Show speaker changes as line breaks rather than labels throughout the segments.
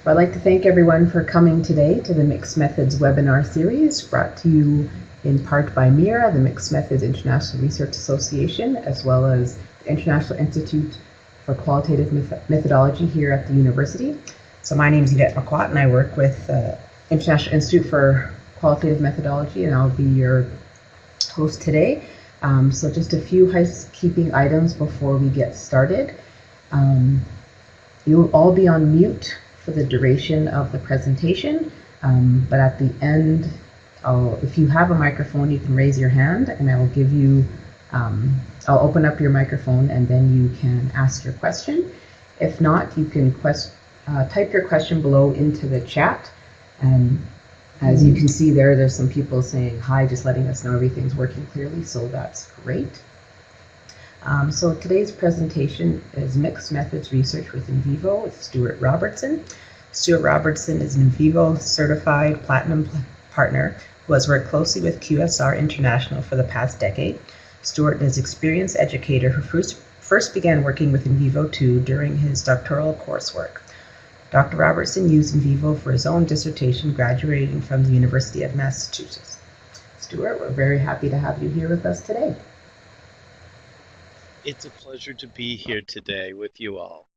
I'd like to thank everyone for coming today to the Mixed Methods webinar series brought to you in part by MMIRA, the Mixed Methods International Research Association, as well as the International Institute for Qualitative Methodology here at the university. So my name is Yvette McQuat and I work with International Institute for Qualitative Methodology, and I'll be your host today. So just a few housekeeping items before we get started. You'll all be on mute for the duration of the presentation, but at the end, if you have a microphone, you can raise your hand and I will give you, I'll open up your microphone and then you can ask your question. If not, you can type your question below into the chat. And as you can see there's some people saying hi, just letting us know everything's working clearly, so that's great. So today's presentation is Mixed Methods Research with NVivo with Stuart Robertson. Stuart Robertson is an NVivo certified platinum partner who has worked closely with QSR International for the past decade. Stuart is an experienced educator who first began working with NVivo 2 during his doctoral coursework. Dr. Robertson used NVivo for his own dissertation graduating from the University of Massachusetts. Stuart, we're very happy to have you here with us today.
It's a pleasure to be here today with you all.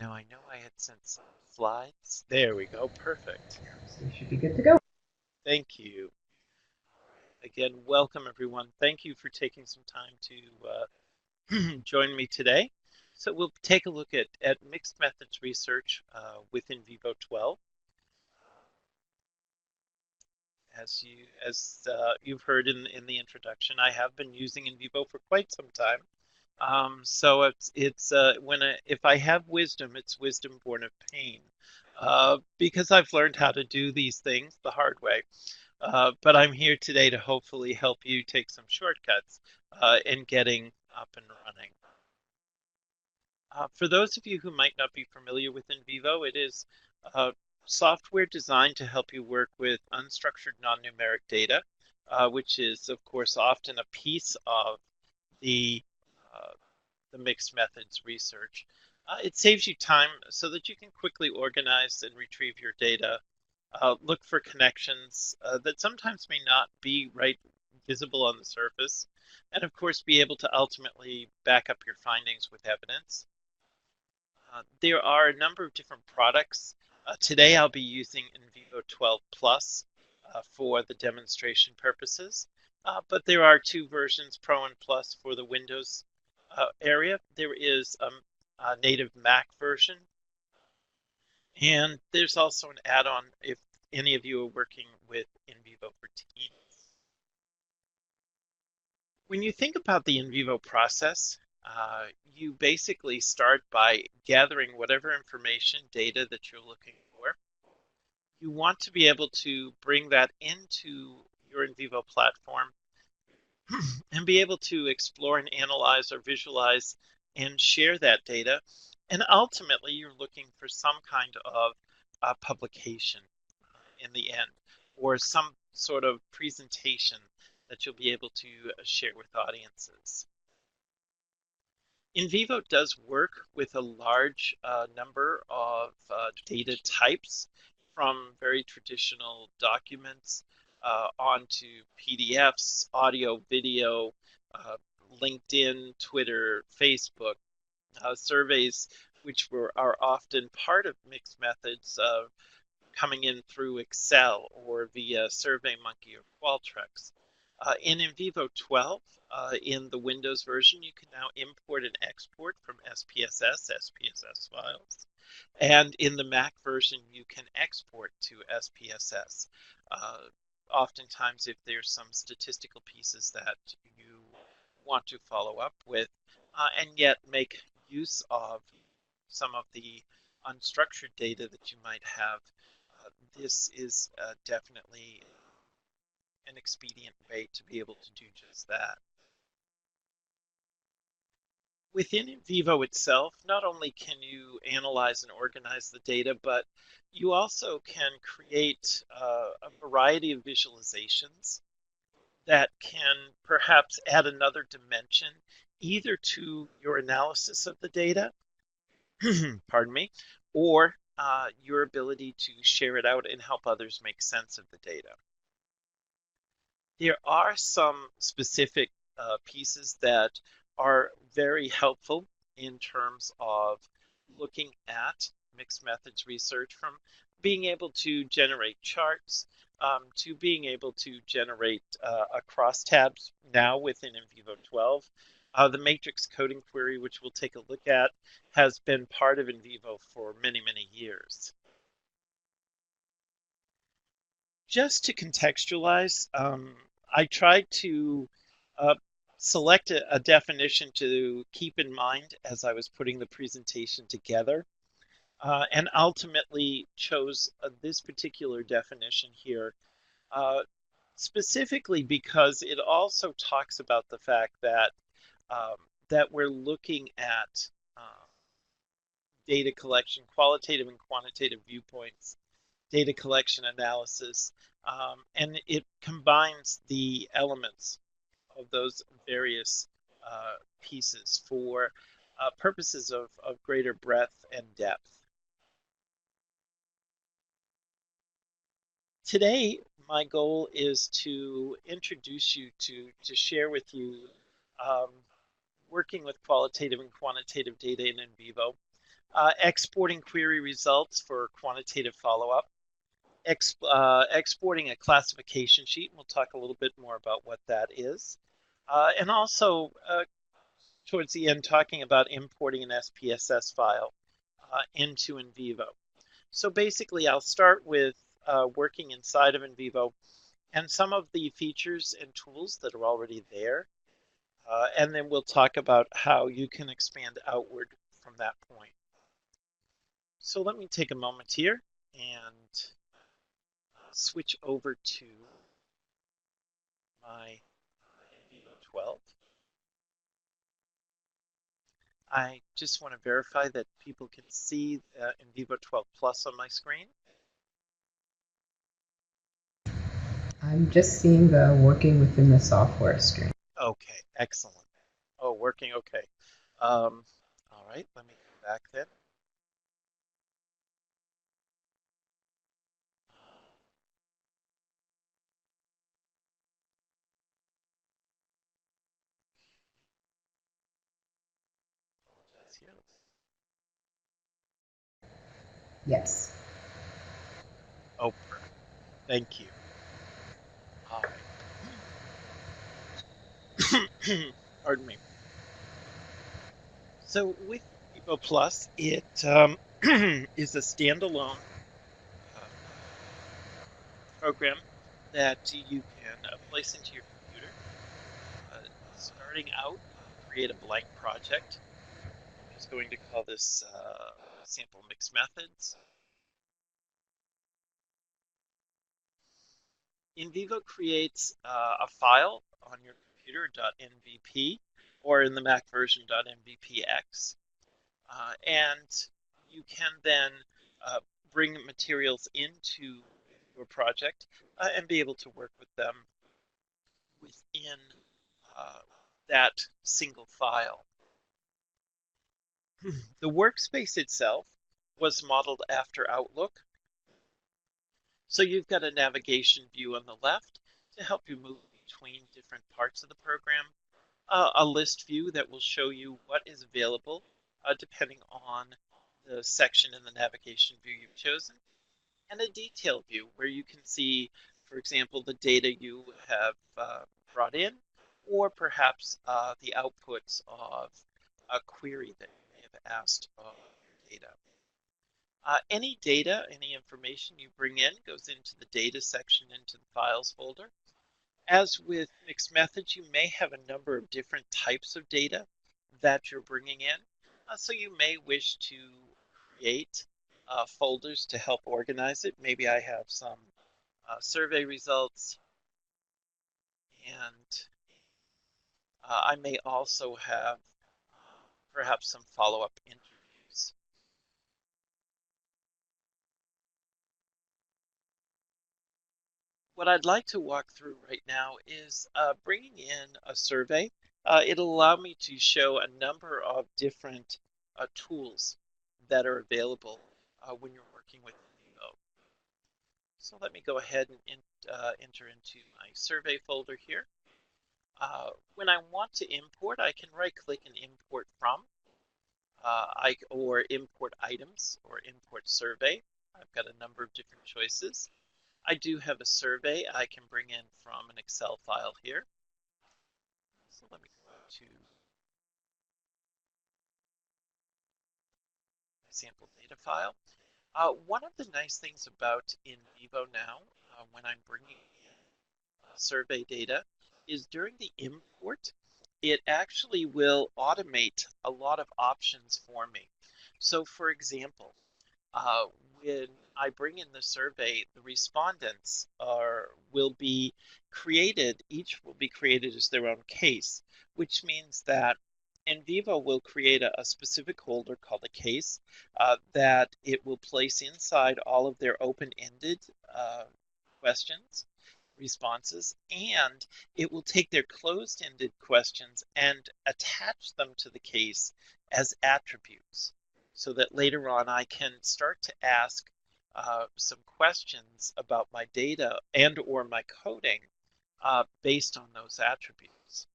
Now I know I had sent some slides. There we go, perfect.
So you should be good to go.
Thank you. Again, welcome everyone. Thank you for taking some time to join me today. So we'll take a look at mixed methods research with NVivo 12. As you've heard in the introduction, I have been using NVivo for quite some time. So if I have wisdom, it's wisdom born of pain, because I've learned how to do these things the hard way. But I'm here today to hopefully help you take some shortcuts in getting up and running. For those of you who might not be familiar with NVivo, it is software designed to help you work with unstructured non-numeric data, which is, of course, often a piece of the mixed methods research. It saves you time so that you can quickly organize and retrieve your data, look for connections that sometimes may not be visible on the surface, and of course be able to ultimately back up your findings with evidence. There are a number of different products. Today I'll be using NVivo 12 Plus for the demonstration purposes, but there are two versions, Pro and Plus, for the Windows area. There is a native Mac version, and there's also an add-on if any of you are working with NVivo for Teams. When you think about the NVivo process, you basically start by gathering whatever information, data that you're looking for. You want to be able to bring that into your NVivo platform and be able to explore and analyze or visualize and share that data. And ultimately, you're looking for some kind of publication in the end, or some sort of presentation that you'll be able to share with audiences. NVivo does work with a large number of data types, from very traditional documents onto PDFs, audio, video, LinkedIn, Twitter, Facebook, surveys, which are often part of mixed methods, coming in through Excel or via SurveyMonkey or Qualtrics. In NVivo 12, in the Windows version, you can now import and export from SPSS files. And in the Mac version, you can export to SPSS. Oftentimes, if there's some statistical pieces that you want to follow up with, and yet make use of some of the unstructured data that you might have, this is definitely an expedient way to be able to do just that. Within NVivo itself, not only can you analyze and organize the data, but you also can create a variety of visualizations that can perhaps add another dimension either to your analysis of the data, pardon me, or your ability to share it out and help others make sense of the data. There are some specific pieces that are very helpful in terms of looking at mixed methods research, from being able to generate charts to being able to generate a crosstabs now within NVivo 12. The matrix coding query, which we'll take a look at, has been part of NVivo for many, many years. Just to contextualize, I tried to select a definition to keep in mind as I was putting the presentation together, and ultimately chose this particular definition here, specifically because it also talks about the fact that that we're looking at data collection, qualitative and quantitative viewpoints, data collection analysis, and it combines the elements of those various pieces for purposes of greater breadth and depth. Today, my goal is to introduce you to share with you working with qualitative and quantitative data in NVivo, exporting query results for quantitative follow-up, exporting a classification sheet, and we'll talk a little bit more about what that is, and also towards the end talking about importing an SPSS file into NVivo. So basically I'll start with working inside of NVivo and some of the features and tools that are already there, and then we'll talk about how you can expand outward from that point. So let me take a moment here and switch over to my NVivo 12. I just want to verify that people can see NVivo 12 Plus on my screen.
I'm just seeing the working within the software screen.
Okay, excellent. Oh, working, okay. All right, let me go back then.
Yes.
Oh, perfect. Thank you. All right. Pardon me. So with NVivo Plus, it is a standalone program that you can place into your computer. Starting out, create a blank project. I'm just going to call this sample mixed methods. NVivo creates a file on your computer, .nvp, or in the Mac version, .nvpx. And you can then bring materials into your project and be able to work with them within that single file. The workspace itself was modeled after Outlook. So you've got a navigation view on the left to help you move between different parts of the program, a list view that will show you what is available depending on the section in the navigation view you've chosen, and a detail view where you can see, for example, the data you have brought in, or perhaps the outputs of a query that you may have asked of your data. Any data, any information you bring in goes into the data section into the files folder. As with mixed methods, you may have a number of different types of data that you're bringing in. So you may wish to create folders to help organize it. Maybe I have some survey results, and I may also have perhaps some follow-up interviews. What I'd like to walk through right now is bringing in a survey. It'll allow me to show a number of different tools that are available when you're working with NVivo. So let me go ahead and enter into my survey folder here. When I want to import, I can right-click and import from, or import items, or import survey. I've got a number of different choices. I do have a survey I can bring in from an Excel file here. So let me go to my sample data file. One of the nice things about NVivo now, when I'm bringing in survey data, is during the import, it actually will automate a lot of options for me. So for example, uh, when I bring in the survey, the respondents will be created, each will be created as their own case, which means that NVivo will create a specific holder called a case that it will place inside all of their open-ended questions, responses, and it will take their closed-ended questions and attach them to the case as attributes so that later on I can start to ask some questions about my data and or my coding based on those attributes.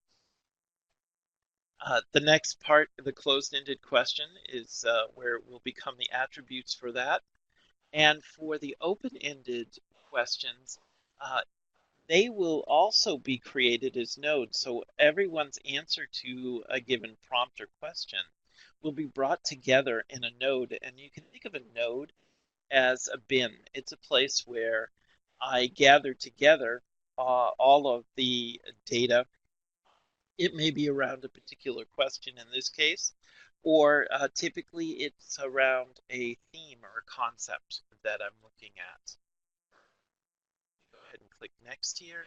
The next part, the closed-ended question, is where it will become the attributes for that. And for the open-ended questions, they will also be created as nodes. So everyone's answer to a given prompt or question will be brought together in a node. And you can think of a node as a bin. It's a place where I gather together all of the data. It may be around a particular question in this case, or typically it's around a theme or a concept that I'm looking at. Go ahead and click next here.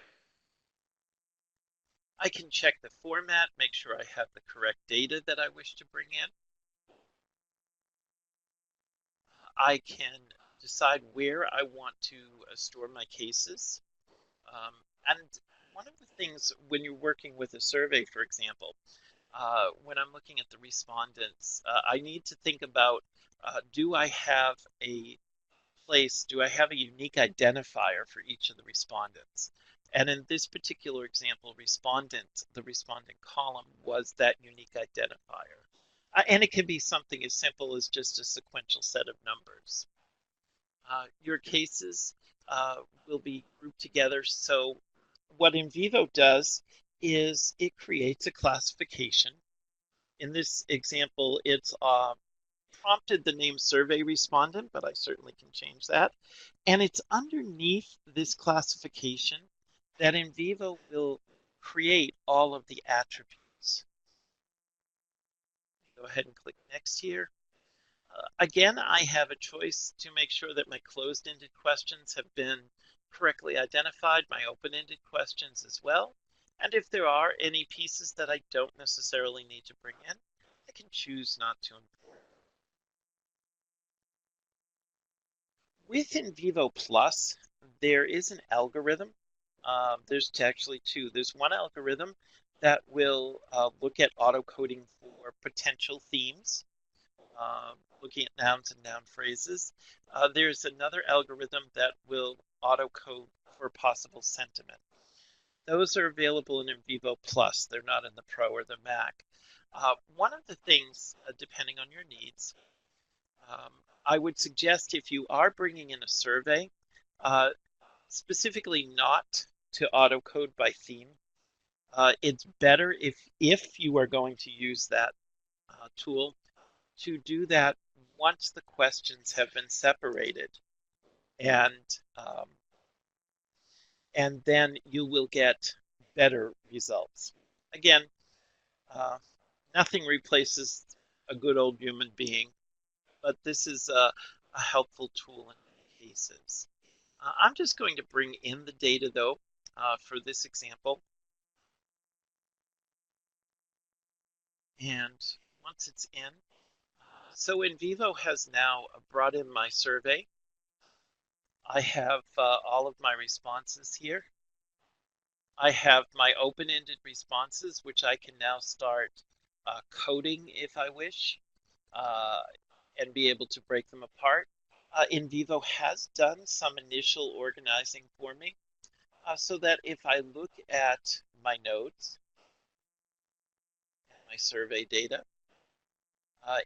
I can check the format, make sure I have the correct data that I wish to bring in. I can decide where I want to store my cases. And one of the things when you're working with a survey, for example, when I'm looking at the respondents, I need to think about, do I have a place, do I have a unique identifier for each of the respondents? And in this particular example, the respondent column was that unique identifier. And it can be something as simple as just a sequential set of numbers. Your cases will be grouped together. So what NVivo does is it creates a classification. In this example, it's prompted the name survey respondent, but I certainly can change that. And it's underneath this classification that NVivo will create all of the attributes. Go ahead and click next here. Again, I have a choice to make sure that my closed-ended questions have been correctly identified, my open-ended questions as well. And if there are any pieces that I don't necessarily need to bring in, I can choose not to import. With NVivo Plus, there is an algorithm. There's actually two. There's one algorithm that will look at auto coding for potential themes, looking at nouns and noun phrases. There's another algorithm that will auto code for possible sentiment. Those are available in NVivo Plus. They're not in the Pro or the Mac. One of the things, depending on your needs, I would suggest if you are bringing in a survey, specifically not to auto code by theme. It's better if you are going to use that tool to do that once the questions have been separated, and then you will get better results. Again, nothing replaces a good old human being, but this is a helpful tool in many cases. I'm just going to bring in the data, though, for this example. And once it's in, so NVivo has now brought in my survey. I have all of my responses here. I have my open-ended responses, which I can now start coding if I wish, uh, and be able to break them apart. NVivo has done some initial organizing for me, so that if I look at my nodes, my survey data,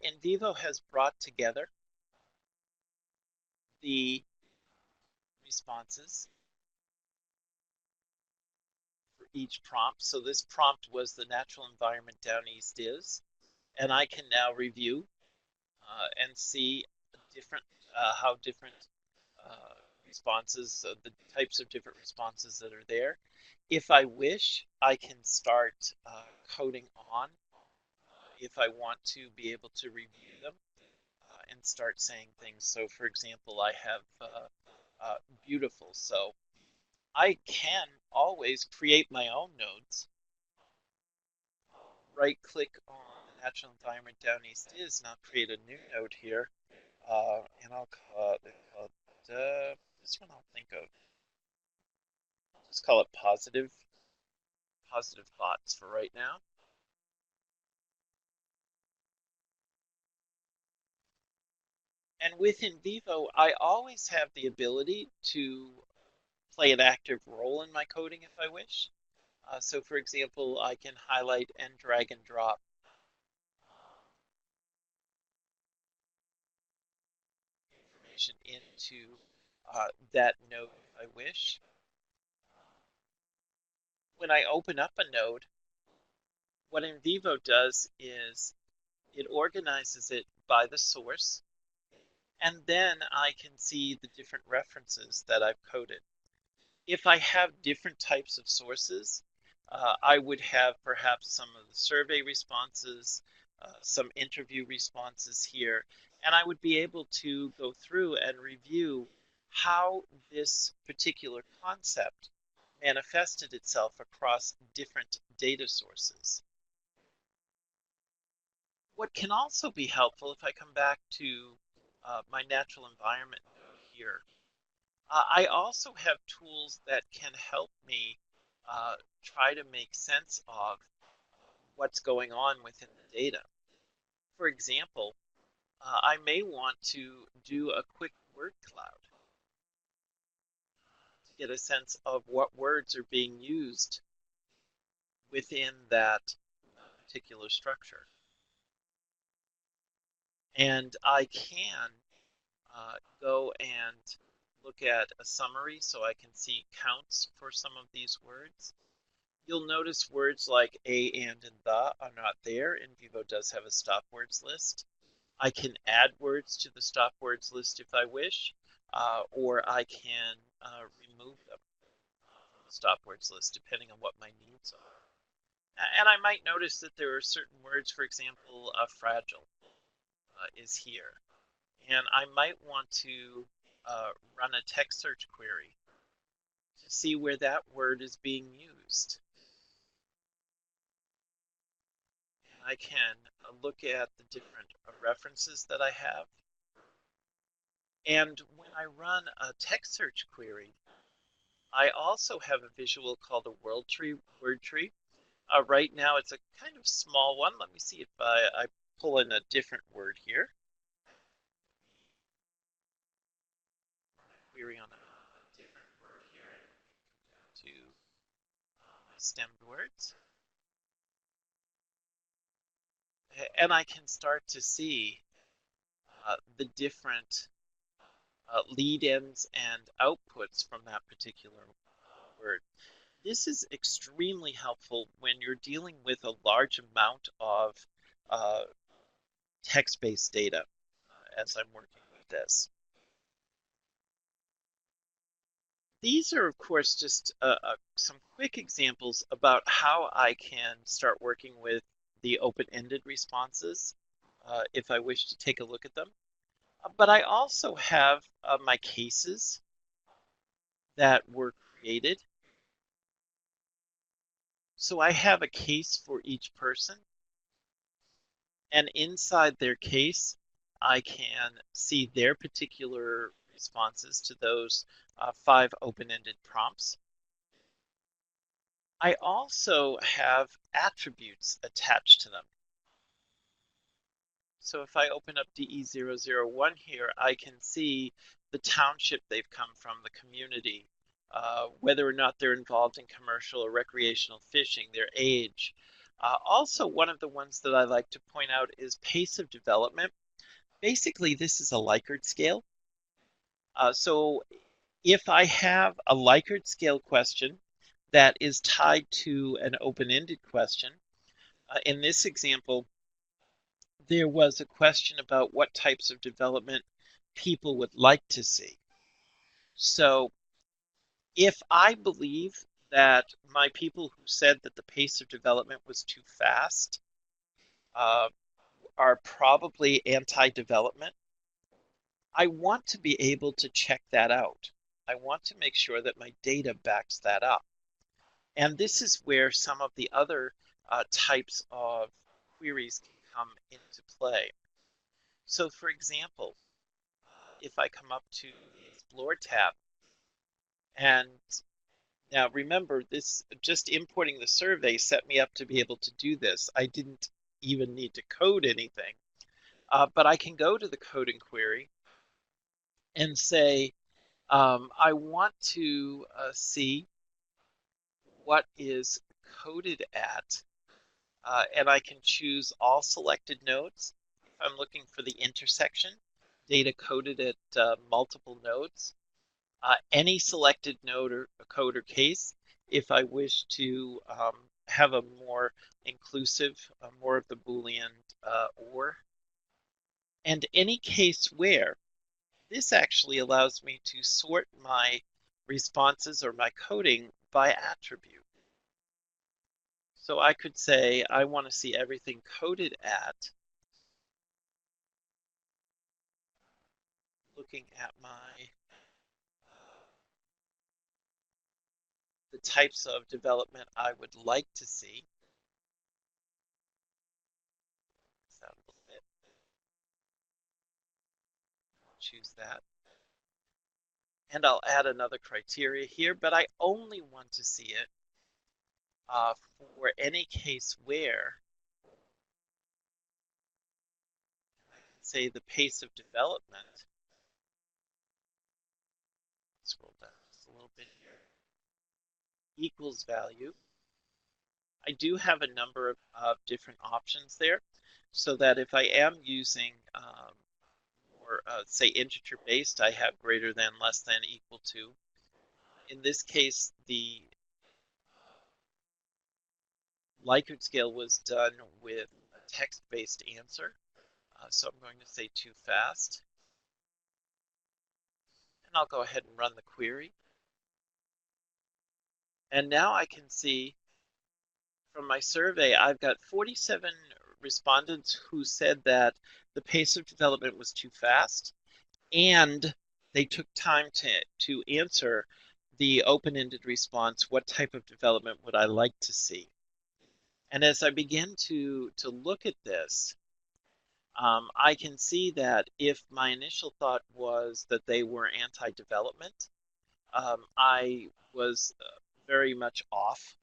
NVivo has brought together the responses for each prompt. So this prompt was the natural environment down east is, and I can now review and see different how different responses, the types of different responses that are there. If I wish, I can start coding on if I want to be able to review them and start saying things. So for example, I have beautiful. So I can always create my own nodes. Right click on the natural environment down east is, and I'll create a new node here. And I'll call it, this one I'll think of. I'll just call it positive thoughts for right now. And with NVivo, I always have the ability to play an active role in my coding if I wish. So for example, I can highlight and drag and drop information into that node if I wish. When I open up a node, what NVivo does is it organizes it by the source, and then I can see the different references that I've coded. If I have different types of sources, I would have perhaps some of the survey responses, some interview responses here, and I would be able to go through and review how this particular concept manifested itself across different data sources. What can also be helpful, if I come back to my natural environment node here, I also have tools that can help me try to make sense of what's going on within the data. For example, I may want to do a quick word cloud to get a sense of what words are being used within that particular structure. And I can go and look at a summary so I can see counts for some of these words. You'll notice words like a, and the are not there. NVivo does have a stop words list. I can add words to the stop words list if I wish, or I can remove them from the stop words list depending on what my needs are. And I might notice that there are certain words, for example, fragile is here. And I might want to run a text search query to see where that word is being used. And I can look at the different references that I have. And when I run a text search query, I also have a visual called a word tree. Right now it's a kind of small one. Let me see if I pull in a different word here. Query on a different word here to stemmed words. And I can start to see the different lead-ins and outputs from that particular word. This is extremely helpful when you're dealing with a large amount of text-based data as I'm working with this. These are, of course, just some quick examples about how I can start working with the open-ended responses if I wish to take a look at them. But I also have my cases that were created. So I have a case for each person, and inside their case, I can see their particular responses to those 5 open-ended prompts. I also have attributes attached to them. So if I open up DE001 here, I can see the township they've come from, the community, whether or not they're involved in commercial or recreational fishing, their age. Also, one of the ones that I like to point out is pace of development. Basically, this is a Likert scale. So if I have a Likert scale question that is tied to an open-ended question, in this example, there was a question about what types of development people would like to see. So if I believe that my people who said that the pace of development was too fast are probably anti-development, I want to be able to check that out. I want to make sure that my data backs that up. And this is where some of the other types of queries can come into play. So for example, if I come up to the Explore tab, and now remember, this just importing the survey set me up to be able to do this. I didn't even need to code anything, but I can go to the code and query and say, I want to see what is coded at, and I can choose all selected nodes. If I'm looking for the intersection, data coded at multiple nodes, any selected node or code or case, if I wish to have a more inclusive, more of the Boolean or, and any case where. This actually allows me to sort my responses or my coding by attribute. So I could say I want to see everything coded at, looking at the types of development I would like to see. A little bit. I'll choose that. And I'll add another criteria here, but I only want to see it for any case where, I can say the pace of development, scroll down just a little bit here, equals value. I do have a number of different options there, so that if I am using or say integer based, I have greater than, less than, equal to. In this case, the Likert scale was done with a text-based answer, so I'm going to say too fast. And I'll go ahead and run the query. And now I can see from my survey, I've got 47 respondents who said that the pace of development was too fast, and they took time to answer the open-ended response, what type of development would I like to see? And as I begin to look at this, I can see that if my initial thought was that they were anti-development, I was very much off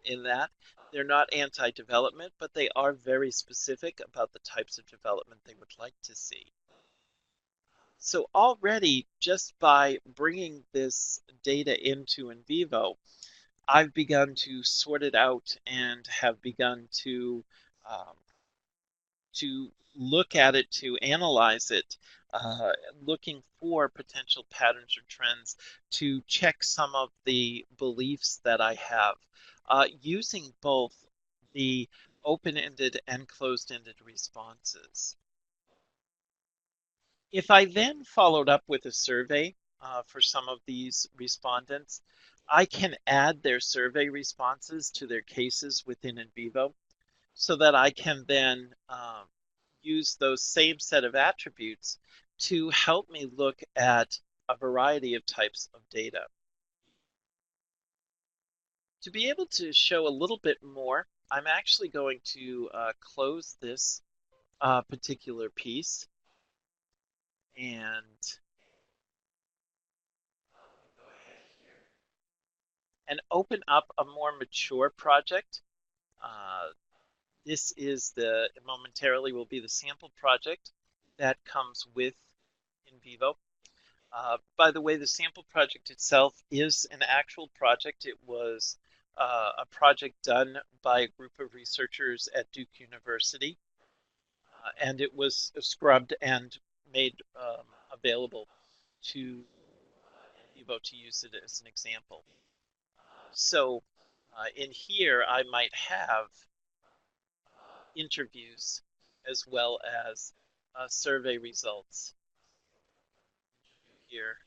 in that. They're not anti-development, but they are very specific about the types of development they would like to see. So already, just by bringing this data into NVivo, I've begun to sort it out and have begun to look at it, to analyze it, looking for potential patterns or trends, to check some of the beliefs that I have, using both the open-ended and closed-ended responses. If I then followed up with a survey for some of these respondents, I can add their survey responses to their cases within NVivo, so that I can then use those same set of attributes to help me look at a variety of types of data. To be able to show a little bit more, I'm actually going to close this particular piece, and and open up a more mature project. This is momentarily will be the sample project that comes with NVivo. By the way, the sample project itself is an actual project. It was a project done by a group of researchers at Duke University, and it was scrubbed and made available to NVivo to use it as an example. So in here, I might have interviews as well as survey results here.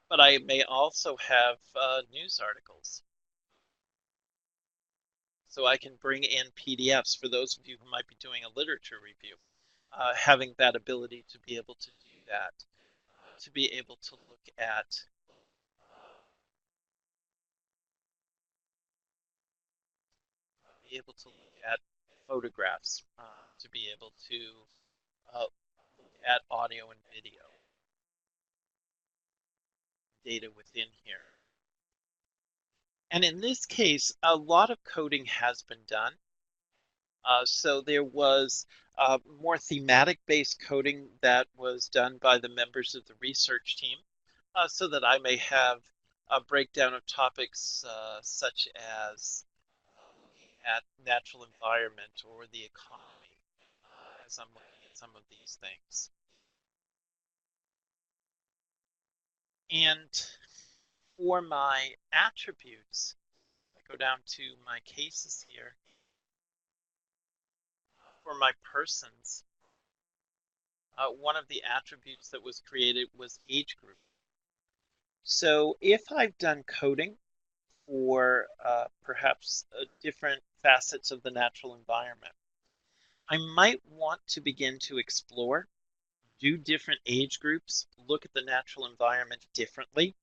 But I may also have news articles. So I can bring in PDFs for those of you who might be doing a literature review. Having that ability to be able to do that, to be able to look at photographs, to be able to look at audio and video data within here. And in this case, a lot of coding has been done. So there was more thematic-based coding that was done by the members of the research team, so that I may have a breakdown of topics such as looking at natural environment or the economy, as I'm looking at some of these things. And for my attributes, I go down to my cases here. For my persons, one of the attributes that was created was age group. So if I've done coding for perhaps different facets of the natural environment, I might want to begin to explore, do different age groups, look at the natural environment differently.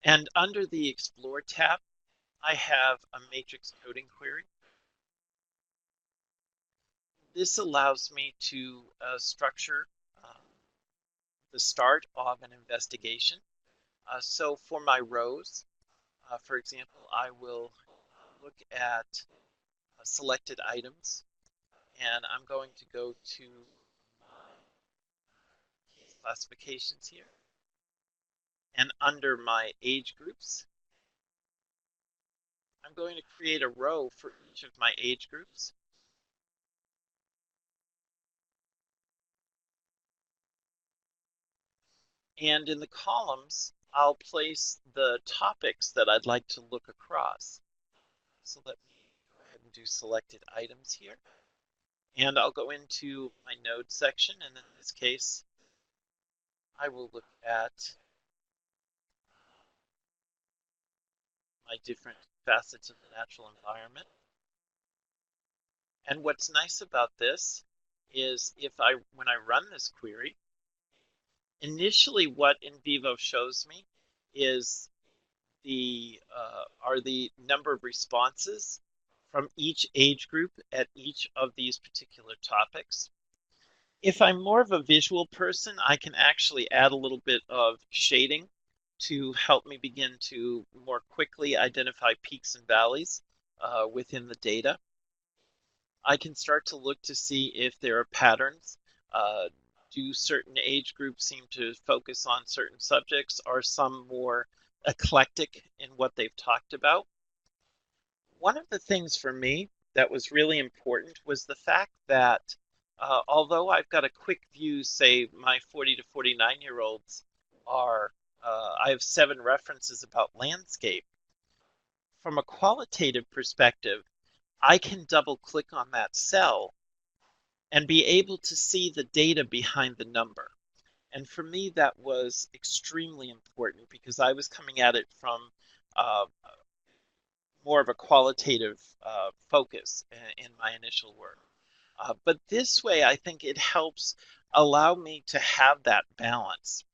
And under the Explore tab, I have a matrix coding query. This allows me to structure the start of an investigation. So for my rows, for example, I will look at selected items, and I'm going to go to my classifications here. And under my age groups, I'm going to create a row for each of my age groups. And in the columns, I'll place the topics that I'd like to look across. So let me go ahead and do selected items here. And I'll go into my node section, and in this case, I will look at my different facets of the natural environment. And what's nice about this is when I run this query, initially what NVivo shows me is the number of responses from each age group at each of these particular topics. If I'm more of a visual person, I can actually add a little bit of shading to help me begin to more quickly identify peaks and valleys within the data. I can start to look to see if there are patterns. Do certain age groups seem to focus on certain subjects? Are some more eclectic in what they've talked about? One of the things for me that was really important was the fact that although I've got a quick view, say my 40 to 49-year-olds are, I have 7 references about landscape. From a qualitative perspective, I can double click on that cell and be able to see the data behind the number. And for me, that was extremely important because I was coming at it from more of a qualitative focus in my initial work. But this way, I think it helps allow me to have that balance,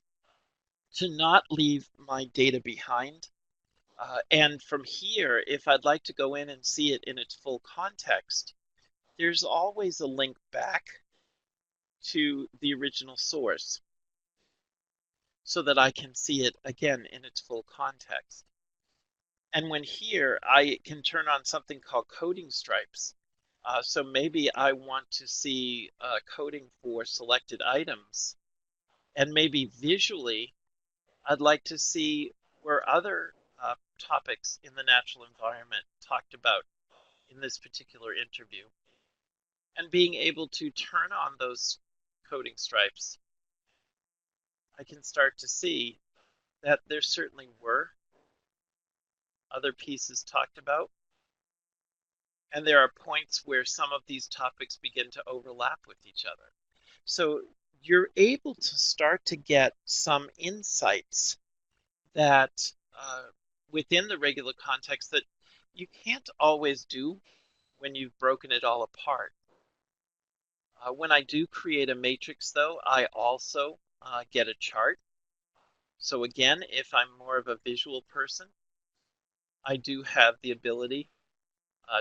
to not leave my data behind. And from here, if I'd like to go in and see it in its full context, there's always a link back to the original source. so that I can see it again in its full context. And when here, I can turn on something called coding stripes. So maybe I want to see coding for selected items, and maybe visually, I'd like to see where other topics in the natural environment talked about in this particular interview. And being able to turn on those coding stripes, I can start to see that there certainly were other pieces talked about, and there are points where some of these topics begin to overlap with each other. So you're able to start to get some insights that within the regular context that you can't always do when you've broken it all apart. When I do create a matrix, though, I also get a chart. So again, if I'm more of a visual person, I do have the ability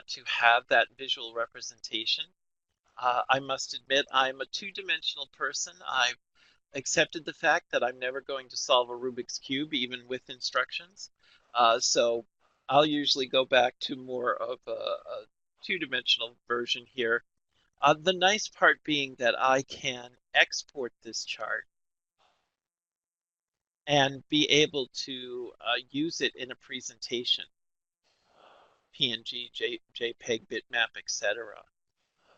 to have that visual representation. I must admit, I'm a two-dimensional person. I've accepted the fact that I'm never going to solve a Rubik's Cube, even with instructions. So I'll usually go back to more of a two-dimensional version here. The nice part being that I can export this chart and be able to use it in a presentation, PNG, JPEG, bitmap, etc.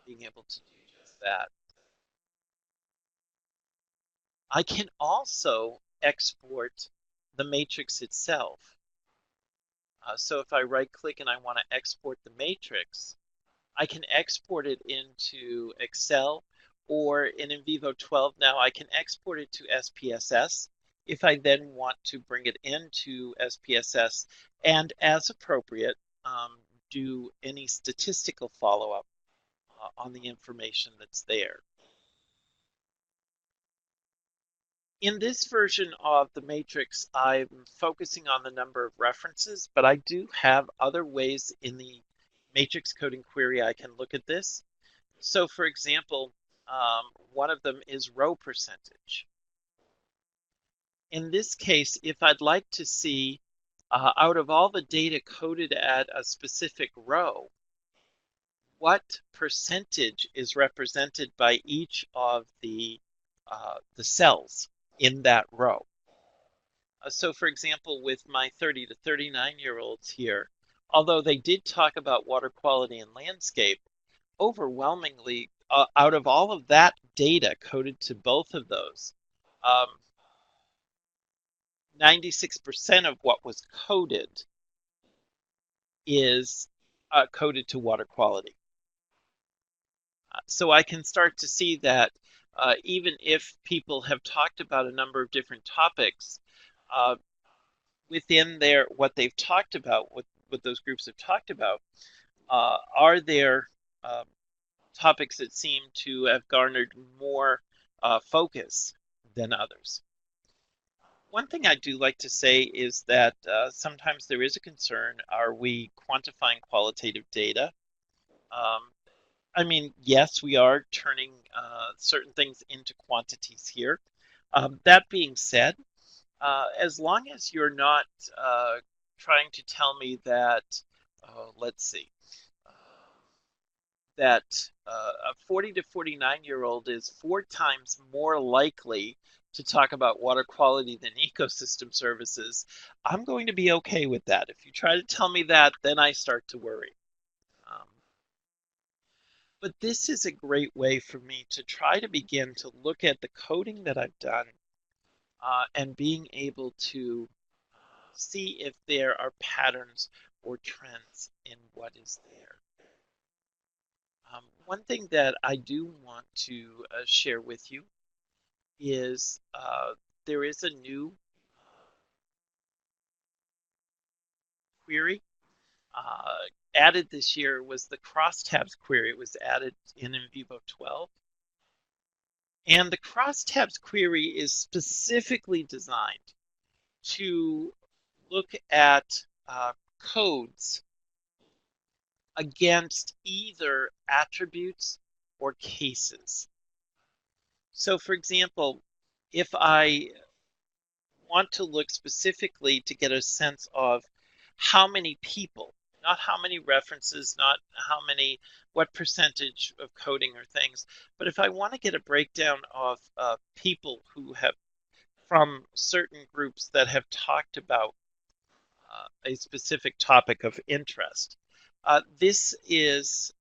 Being able to do just that. I can also export the matrix itself. So if I right click and I want to export the matrix, I can export it into Excel, or in NVivo 12 now I can export it to SPSS if I then want to bring it into SPSS and, as appropriate, do any statistical follow-up on the information that's there. In this version of the matrix, I'm focusing on the number of references, but I do have other ways in the matrix coding query I can look at this. So for example, one of them is row percentage. In this case, if I'd like to see out of all the data coded at a specific row, what percentage is represented by each of the cells in that row. So for example, with my 30 to 39-year-olds here, although they did talk about water quality and landscape, overwhelmingly, out of all of that data coded to both of those, 96% of what was coded is coded to water quality. So I can start to see that even if people have talked about a number of different topics, within what they've talked about, what those groups have talked about, are there topics that seem to have garnered more focus than others. One thing I do like to say is that sometimes there is a concern, are we quantifying qualitative data? I mean, yes, we are turning certain things into quantities here. That being said, as long as you're not trying to tell me that, let's see, that a 40 to 49-year-old is 4 times more likely to talk about water quality than ecosystem services, I'm going to be okay with that. If you try to tell me that, then I start to worry. But this is a great way for me to try to begin to look at the coding that I've done and being able to see if there are patterns or trends in what is there. One thing that I do want to share with you is there is a new query added this year. Was the crosstabs query. It was added in NVivo 12. And the crosstabs query is specifically designed to look at codes against either attributes or cases. So for example, if I want to look specifically to get a sense of how many people, not how many references, not what percentage of coding or things, but if I want to get a breakdown of people who have, from certain groups that have talked about a specific topic of interest. This is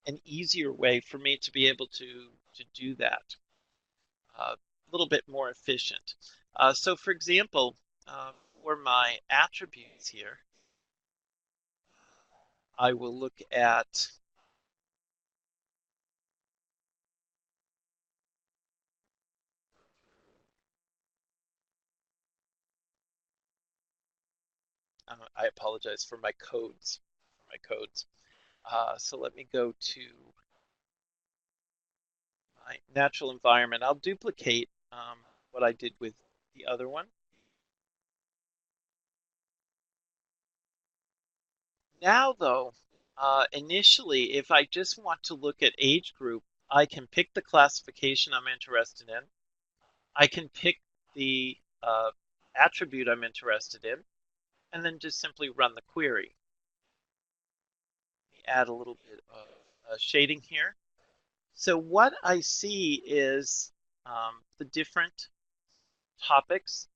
an easier way for me to be able to do that, a little bit more efficient. So for example, for my attributes here, I will look at I apologize for my codes. So let me go to my natural environment. I'll duplicate what I did with the other one. Now, though, initially, if I just want to look at age group, I can pick the classification I'm interested in. I can pick the attribute I'm interested in, and then just simply run the query. Let me add a little bit of shading here. So what I see is the different topics,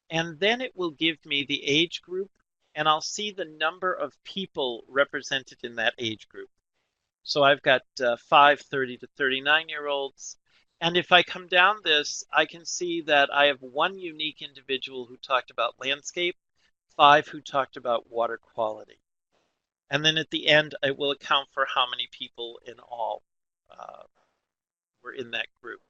and then it will give me the age group, and I'll see the number of people represented in that age group. So I've got 5 30 to 39-year-olds. And if I come down this, I can see that I have one unique individual who talked about landscape, 5 who talked about water quality. And then at the end, it will account for how many people in all were in that group.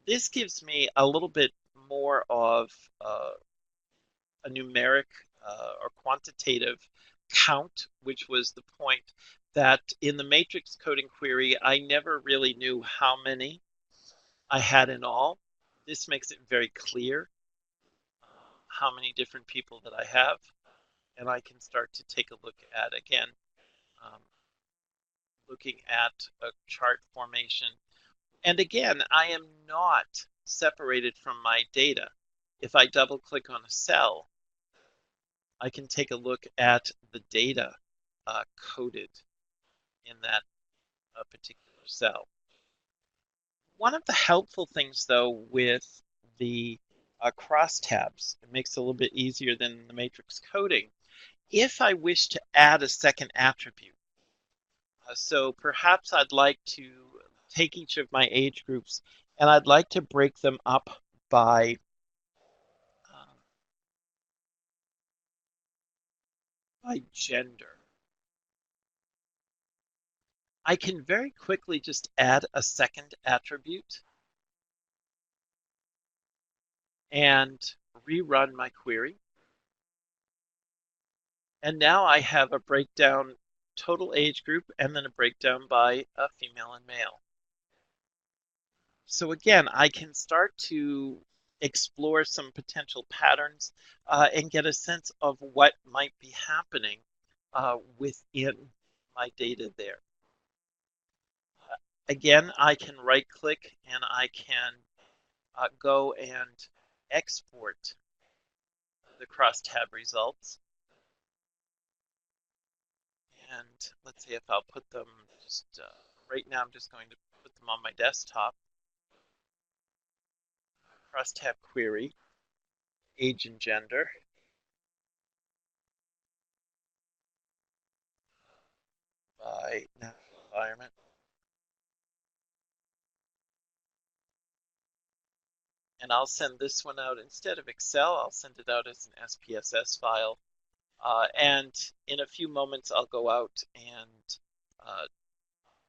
This gives me a little bit more of a numeric or quantitative count, which was the point that in the matrix coding query, I never really knew how many I had in all. This makes it very clear how many different people that I have, and I can start to take a look at, again, looking at a chart formation. And again, I am not separated from my data. If I double click on a cell, I can take a look at the data coded in that particular cell. One of the helpful things, though, with the crosstabs, it makes it a little bit easier than the matrix coding, if I wish to add a second attribute. So perhaps I'd like to take each of my age groups and I'd like to break them up by gender. I can very quickly just add a second attribute and rerun my query. And now I have a breakdown, total age group, and then a breakdown by female and male. So again, I can start to explore some potential patterns and get a sense of what might be happening within my data there. Again, I can right click and I can go and export the crosstab results. And let's see if I'll put them just, right now I'm just going to put them on my desktop. Crosstab query, age and gender. By natural environment. And I'll send this one out instead of Excel, I'll send it out as an SPSS file. And in a few moments, I'll go out and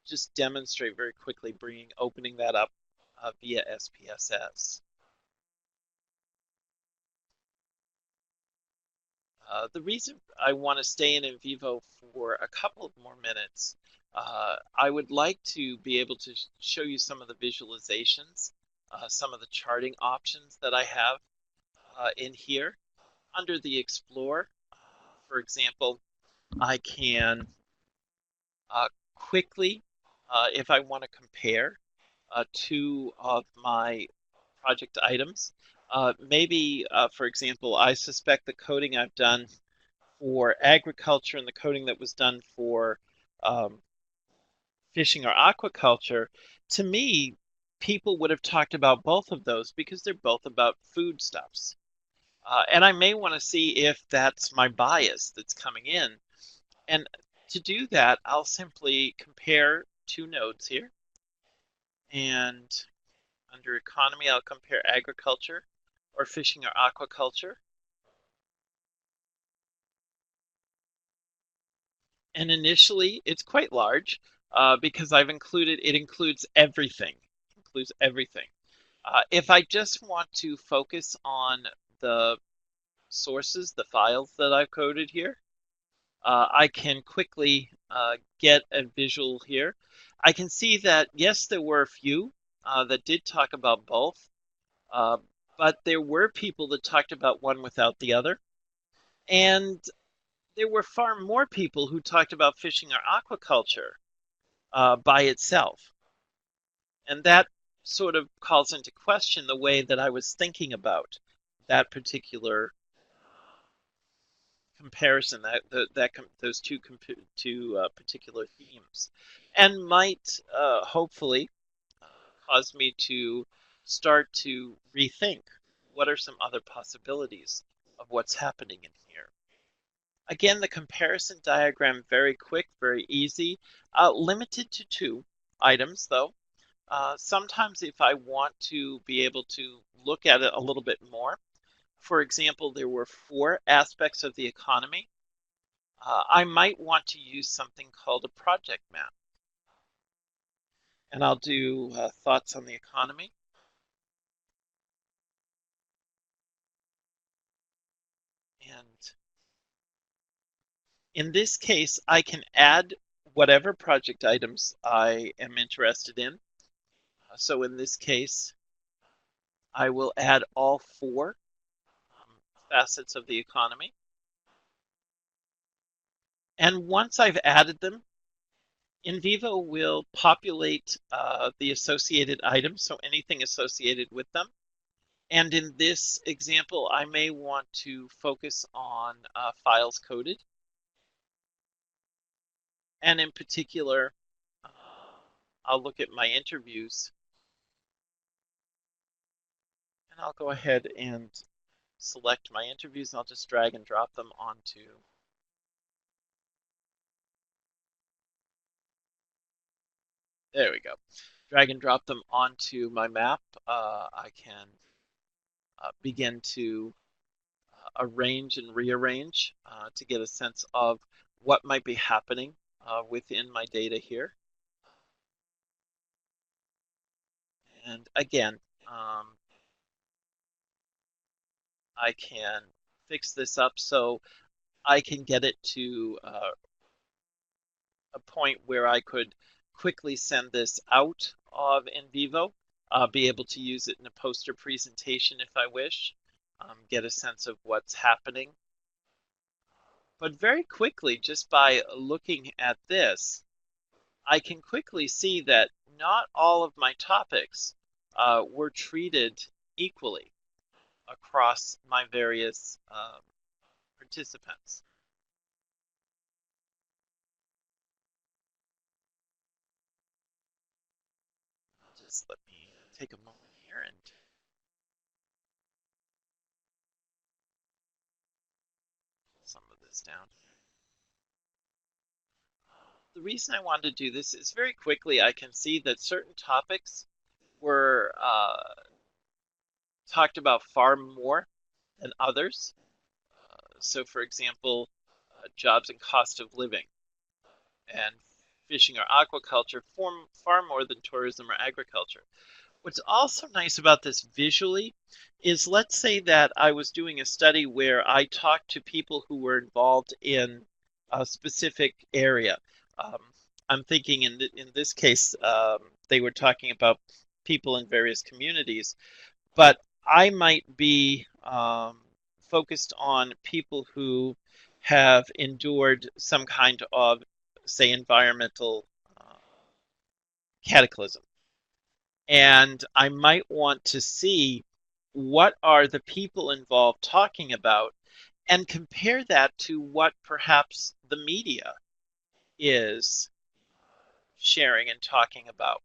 just demonstrate very quickly opening that up via SPSS. The reason I want to stay in NVivo for a couple of more minutes, I would like to be able to show you some of the visualizations, some of the charting options that I have in here. Under the Explore, for example, I can quickly, if I want to compare two of my project items, Maybe, for example, I suspect the coding I've done for agriculture and the coding that was done for um, fishing or aquaculture, to me, people would have talked about both of those because they're both about foodstuffs. And I may want to see if that's my bias that's coming in. And to do that, I'll simply compare two nodes here. And under economy, I'll compare agriculture or fishing or aquaculture. And initially, it's quite large because it includes everything. It includes everything. If I just want to focus on the sources, the files that I've coded here, I can quickly get a visual here. I can see that, yes, there were a few that did talk about both, uh, but there were people that talked about one without the other. And there were far more people who talked about fishing or aquaculture by itself. And that sort of calls into question the way that I was thinking about that particular comparison, those two particular themes, and might hopefully cause me to start to rethink what are some other possibilities of what's happening in here. Again, the comparison diagram, very quick, very easy, limited to two items though. Sometimes if I want to be able to look at it a little bit more, for example, there were 4 aspects of the economy. I might want to use something called a project map. And I'll do thoughts on the economy. And in this case, I can add whatever project items I am interested in. So in this case, I will add all 4 facets of the economy. And once I've added them, NVivo will populate the associated items, so anything associated with them. And in this example, I may want to focus on files coded. And in particular, I'll look at my interviews. And I'll go ahead and select my interviews, and I'll just drag and drop them onto there we go. Drag and drop them onto my map. I can begin to arrange and rearrange to get a sense of what might be happening within my data here. And again, I can fix this up so I can get it to a point where I could quickly send this out of NVivo, be able to use it in a poster presentation if I wish, get a sense of what's happening. But very quickly, just by looking at this, I can quickly see that not all of my topics were treated equally across my various participants. Just let me take a moment here and pull some of this down. The reason I wanted to do this is very quickly I can see that certain topics were talked about far more than others. So for example, jobs and cost of living and fishing or aquaculture far more than tourism or agriculture. What's also nice about this visually is, let's say that I was doing a study where I talked to people who were involved in a specific area. I'm thinking in this case, they were talking about people in various communities, but I might be focused on people who have endured some kind of, say, environmental cataclysm. And I might want to see what are the people involved talking about, and compare that to what perhaps the media is sharing and talking about.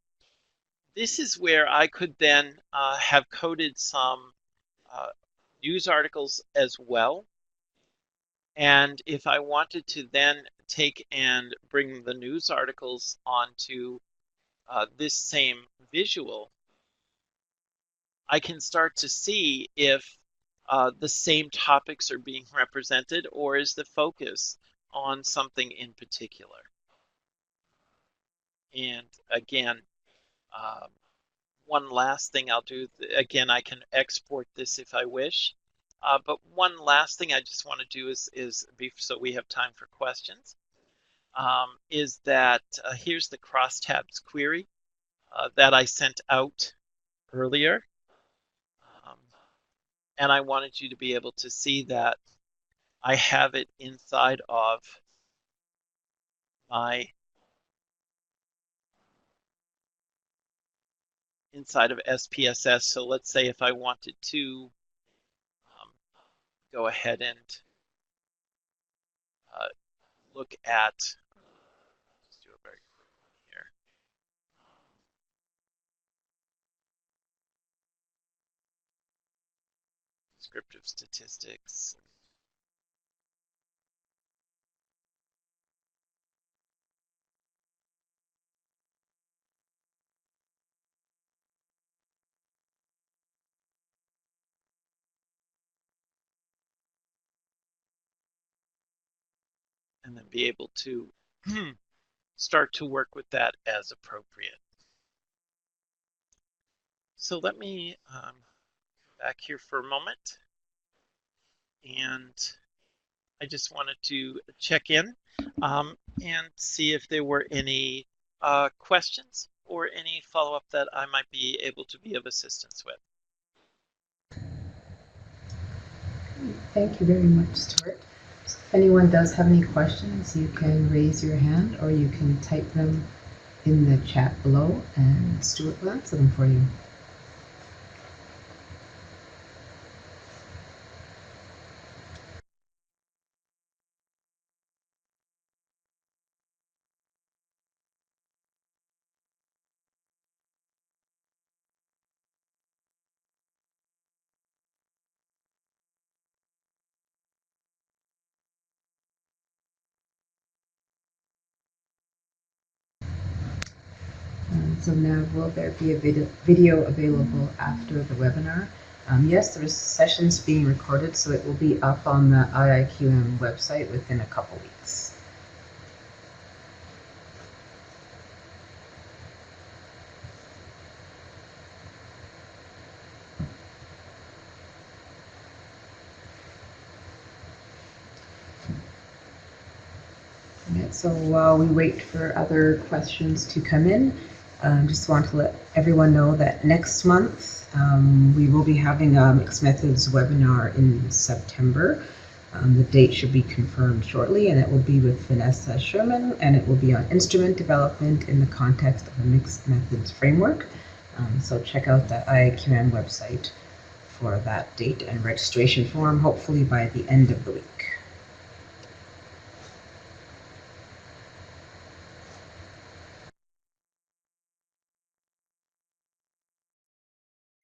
This is where I could then have coded some news articles as well. And if I wanted to then take and bring the news articles onto this same visual, I can start to see if the same topics are being represented, or is the focus on something in particular. And again, one last thing I'll do, again, I can export this if I wish, but one last thing I just want to do is so we have time for questions, is that here's the crosstabs query that I sent out earlier. And I wanted you to be able to see that I have it inside of my SPSS. So let's say if I wanted to go ahead and look at, let's do a very quick one here. Descriptive statistics. And then be able to start to work with that as appropriate. So let me back here for a moment. And I just wanted to check in and see if there were any questions or any follow-up that I might be able to be of assistance with.
Thank you very much, Stuart. So if anyone does have any questions, you can raise your hand or you can type them in the chat below and Stuart will answer them for you. So now, will there be a video available after the webinar? Yes, there's sessions being recorded, so it will be up on the IIQM website within a couple weeks. So while we wait for other questions to come in, just want to let everyone know that next month we will be having a mixed methods webinar in September. The date should be confirmed shortly, and it will be with Vanessa Sherman, and it will be on instrument development in the context of a mixed methods framework. So check out the IIQM website for that date and registration form, hopefully by the end of the week.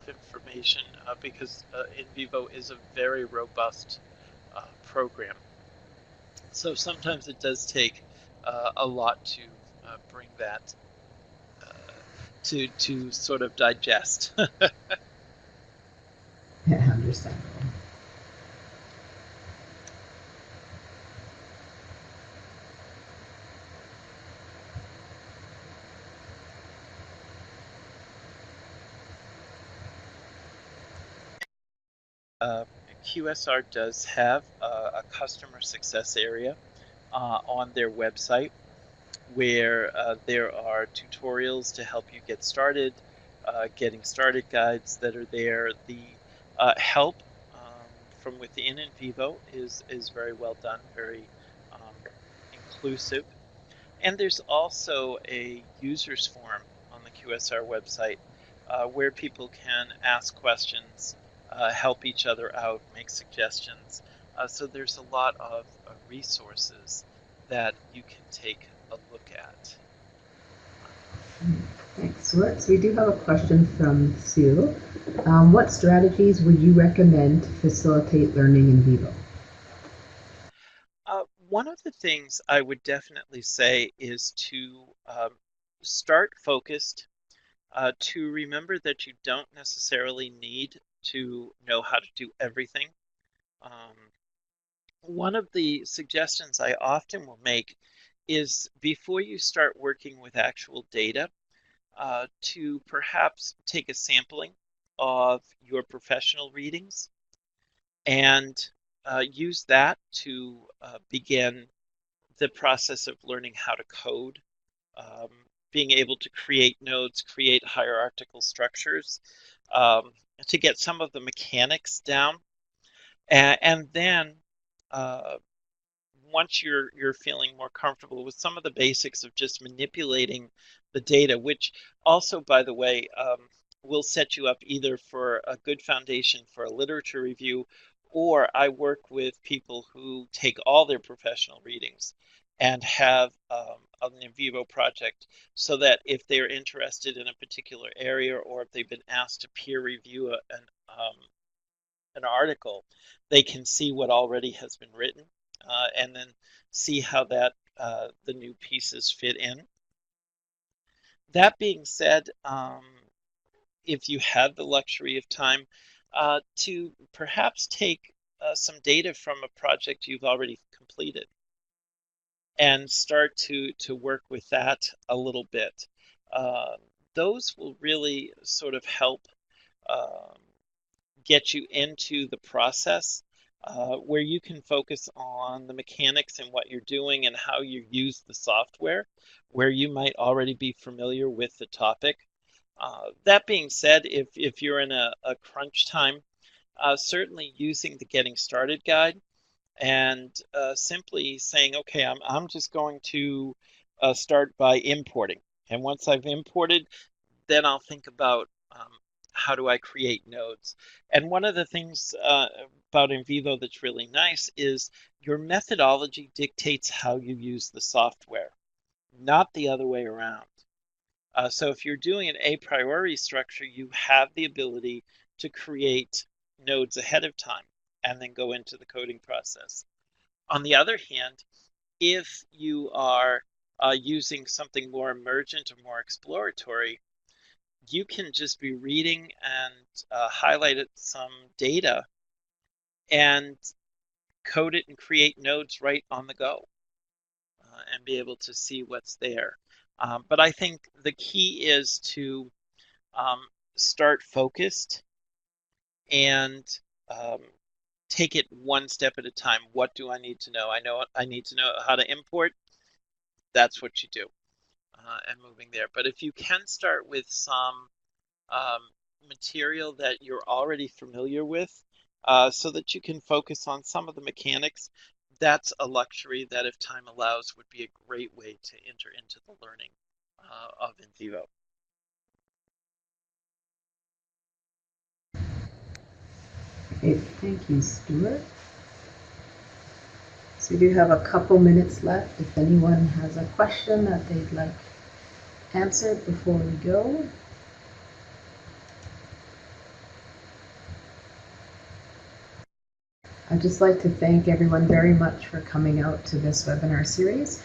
Information because NVivo is a very robust program. So sometimes it does take a lot to bring that to sort of digest.
Yeah, understandable.
QSR does have a customer success area on their website where there are tutorials to help you get started, getting started guides that are there. The help from within NVivo is very well done, very inclusive. And there's also a users forum on the QSR website where people can ask questions help each other out, make suggestions. So there's a lot of resources that you can take a look at.
Thanks, Stuart. So we do have a question from Sue. What strategies would you recommend to facilitate learning in vivo?
One of the things I would definitely say is to start focused, to remember that you don't necessarily need to know how to do everything. One of the suggestions I often will make is before you start working with actual data, to perhaps take a sampling of your professional readings and use that to begin the process of learning how to code, um, being able to create nodes, create hierarchical structures, to get some of the mechanics down. And then once you're feeling more comfortable with some of the basics of just manipulating the data, which also, by the way, will set you up either for a good foundation for a literature review, or I work with people who take all their professional readings and have an NVivo project so that if they're interested in a particular area or if they've been asked to peer review an article, they can see what already has been written and then see how that the new pieces fit in. That being said, if you have the luxury of time, to perhaps take some data from a project you've already completed and start to work with that a little bit. Those will really sort of help get you into the process where you can focus on the mechanics and what you're doing and how you use the software, where you might already be familiar with the topic. That being said, if you're in a crunch time, certainly using the Getting Started guide and simply saying, okay, I'm just going to start by importing. And once I've imported, then I'll think about how do I create nodes. And one of the things about NVivo that's really nice is your methodology dictates how you use the software, not the other way around. So if you're doing an a priori structure, you have the ability to create nodes ahead of time and then go into the coding process. On the other hand, if you are using something more emergent or more exploratory, you can just be reading and highlight some data and code it and create nodes right on the go and be able to see what's there. But I think the key is to start focused and take it one step at a time. What do I need to know? I need to know how to import. That's what you do. And moving there. But if you can start with some material that you're already familiar with so that you can focus on some of the mechanics, that's a luxury that, if time allows, would be a great way to enter into the learning of NVivo.
Okay, thank you, Stuart. So we do have a couple minutes left if anyone has a question that they'd like answered before we go. I'd just like to thank everyone very much for coming out to this webinar series.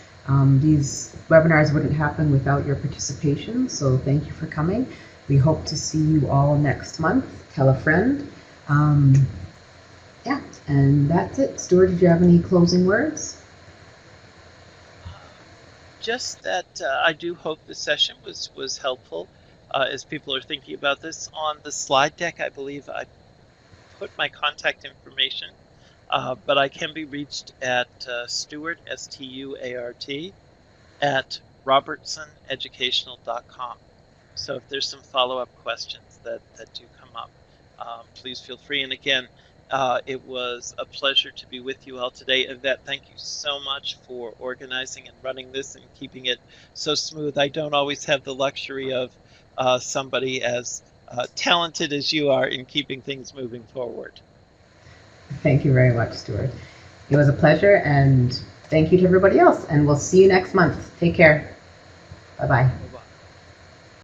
These webinars wouldn't happen without your participation, so thank you for coming. We hope to see you all next month. Tell a friend. Yeah, and that's it. Stuart, did you have any closing words?
Just that I do hope the session was helpful as people are thinking about this. On the slide deck, I believe I put my contact information, but I can be reached at Stuart, S-T-U-A-R-T, at robertsoneducational.com. So if there's some follow-up questions that do come up, please feel free. And again, it was a pleasure to be with you all today. Yvette, thank you so much for organizing and running this and keeping it so smooth. I don't always have the luxury of somebody as talented as you are in keeping things moving forward.
Thank you very much, Stuart. It was a pleasure, and thank you to everybody else, and we'll see you next month. Take care. Bye-bye.